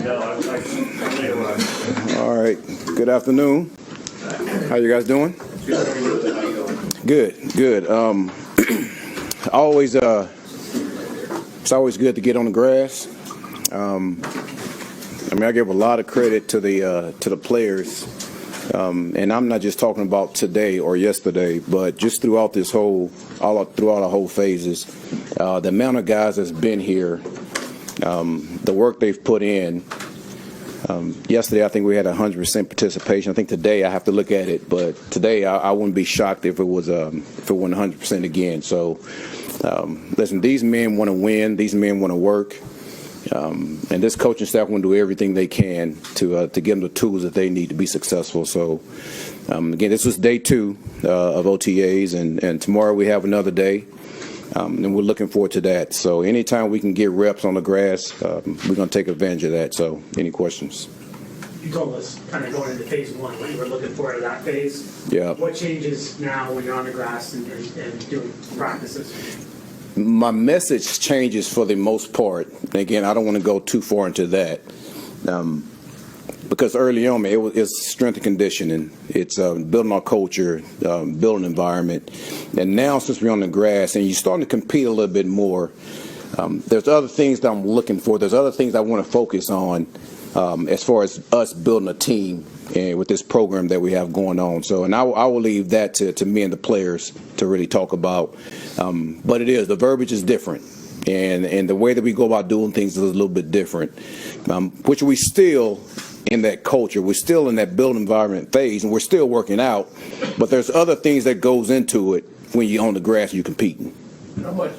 All right. Good afternoon. How you guys doing? Good. Good. Always. It's always good to get on the grass. I give a lot of credit to the players, and I'm not just talking about today or yesterday, but just throughout throughout the whole phases. The amount of guys that's been here, the work they've put in. Yesterday, I think we had 100% participation. I think today I have to look at it, but today I wouldn't be shocked if it wasn't 100% again. So, listen, these men want to win. These men want to work, and this coaching staff want to do everything they can to give them the tools that they need to be successful. So, again, this was day 2 of OTAs, and tomorrow we have another day. And we're looking forward to that. So anytime we can get reps on the grass, we're going to take advantage of that. So any questions? You told us kind of going into phase 1 when you were looking forward to that phase. Yeah. What changes now when you're on the grass and doing practices? My message changes for the most part. And again, I don't want to go too far into that. Because early on, it's strength and conditioning. It's building our culture, building environment. And now, since we're on the grass and you're starting to compete a little bit more, there's other things that I'm looking for. There's other things I want to focus on as far as us building a team and with this program that we have going on. So, and I will leave that to me and the players to really talk about. But the verbiage is different. And the way that we go about doing things is a little bit different, which we still in that culture. We're still in that build environment phase, and we're still working out. But there's other things that goes into it when you're on the grass and you're competing. How much,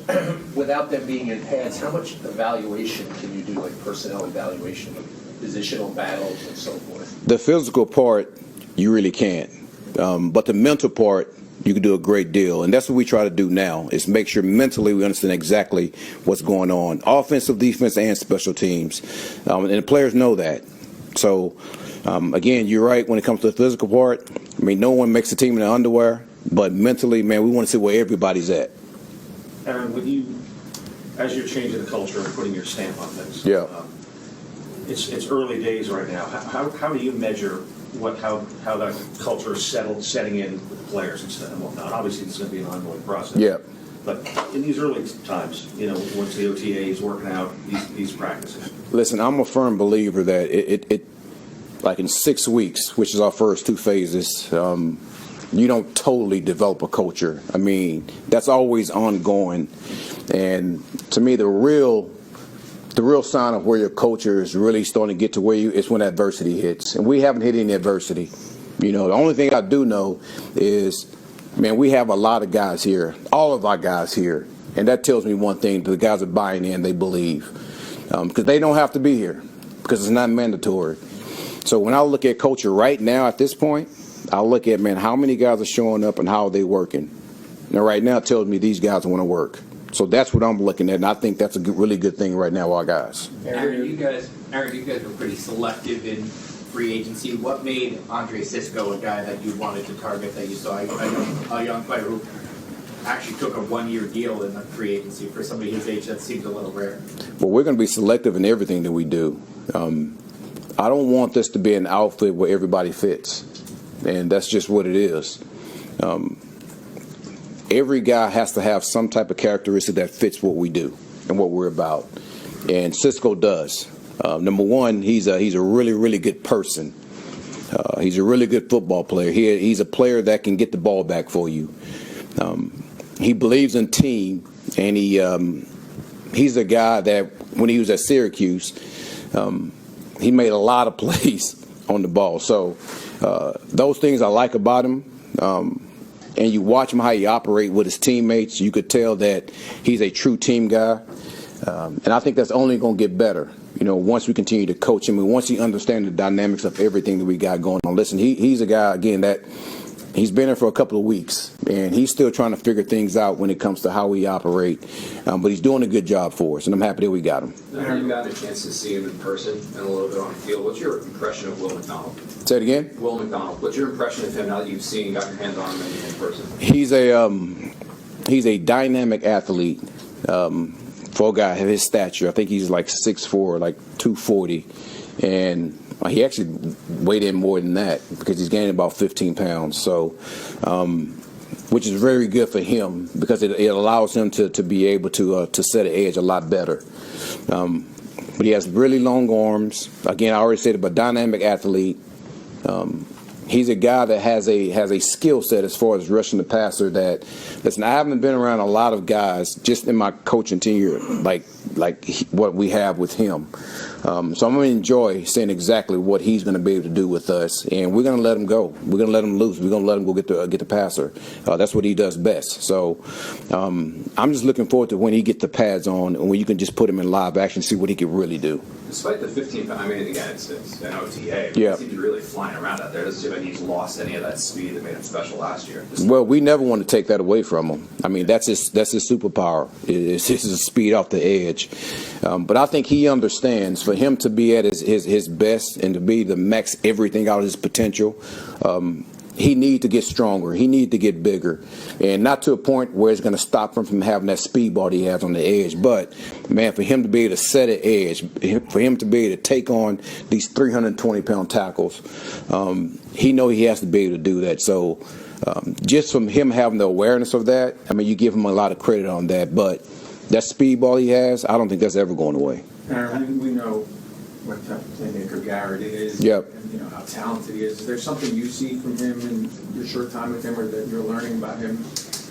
without them being in pads, how much evaluation can you do, like personnel evaluation, like positional battles and so forth? The physical part, you really can't. But the mental part, you can do a great deal. And that's what we try to do now, is make sure mentally we understand exactly what's going on. Offensive, defense, and special teams. And the players know that. So, again, you're right when it comes to the physical part. I mean, no one makes a team in their underwear. But mentally, man, we want to see where everybody's at. Aaron, as you're changing the culture and putting your stamp on things, yeah. It's early days right now. How do you measure how that culture is setting in with the players and whatnot? Obviously, it's going to be an ongoing process. Yeah. But in these early times, once the OTA is working out these practices. Listen, I'm a firm believer that it like in 6 weeks, which is our first 2 phases, you don't totally develop a culture. I mean, that's always ongoing. And to me, the real sign of where your culture is really starting to get to where it's when adversity hits. And we haven't hit any adversity. The only thing I do know is, man, we have a lot of guys here, all of our guys here. And that tells me one thing: the guys are buying in, they believe. Because they don't have to be here, because it's not mandatory. So when I look at culture right now at this point, I look at, man, how many guys are showing up and how are they working? Now, right now, it tells me these guys want to work. So that's what I'm looking at, and I think that's a really good thing right now, our guys. Aaron, you guys were pretty selective in free agency. What made Andre Cisco a guy that you wanted to target, that you saw a young player who actually took a 1-year deal in the free agency? For somebody his age, that seems a little rare. Well, we're going to be selective in everything that we do. I don't want this to be an outfit where everybody fits, and that's just what it is. Every guy has to have some type of characteristic that fits what we do and what we're about, and Cisco does. Number one, he's a really, really good person. He's a really good football player. He's a player that can get the ball back for you. He believes in team, and he's a guy that when he was at Syracuse, he made a lot of plays on the ball. So those things I like about him. And you watch him how he operate with his teammates, you could tell that he's a true team guy. And I think that's only going to get better, once we continue to coach him and once he understands the dynamics of everything that we got going on. Listen, he's a guy, again, that he's been there for a couple of weeks, and he's still trying to figure things out when it comes to how we operate. But he's doing a good job for us, and I'm happy that we got him. Now you got a chance to see him in person and a little bit on the field. What's your impression of Will McDonald? Say it again? Will McDonald. What's your impression of him now that you've seen, got your hands on him in person? He's a dynamic athlete. For a guy of his stature, I think he's like 6'4", like 240. And he actually weighed in more than that because he's gained about 15 pounds. So, which is very good for him because it allows him to be able to set an edge a lot better. But he has really long arms. Again, I already said it, but dynamic athlete. He's a guy that has a skill set as far as rushing the passer that, listen, I haven't been around a lot of guys just in my coaching tenure like what we have with him. So I'm going to enjoy seeing exactly what he's going to be able to do with us, and we're going to let him go. We're going to let him loose. We're going to let him go get the passer. That's what he does best. So I'm just looking forward to when he gets the pads on and when you can just put him in live action and see what he can really do. Despite the 15 pounds, I mean, again, it's an OTA. But Yeah. He seems to be really flying around out there. It doesn't seem like he's lost any of that speed that made him special last year. Well, we never want to take that away from him. I mean, that's his superpower. It's his speed off the edge. But I think he understands for him to be at his best and to be the max everything out of his potential. He needs to get stronger. He needs to get bigger, and not to a point where it's going to stop him from having that speedball he has on the edge. But man, for him to be able to set an edge, for him to be able to take on these 320-pound tackles, he knows he has to be able to do that. So just from him having the awareness of that, I mean, you give him a lot of credit on that. But that speedball he has, I don't think that's ever going away. Aaron, we know what type of playmaker Garrett is. Yep. And you know how talented he is. Is there something you see from him in your short time with him, or that you're learning about him,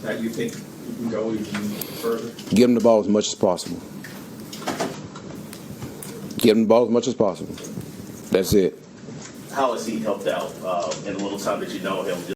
that you think you can go even further? Give him the ball as much as possible. Give him the ball as much as possible. That's it. How has he helped out in the little time that you know him?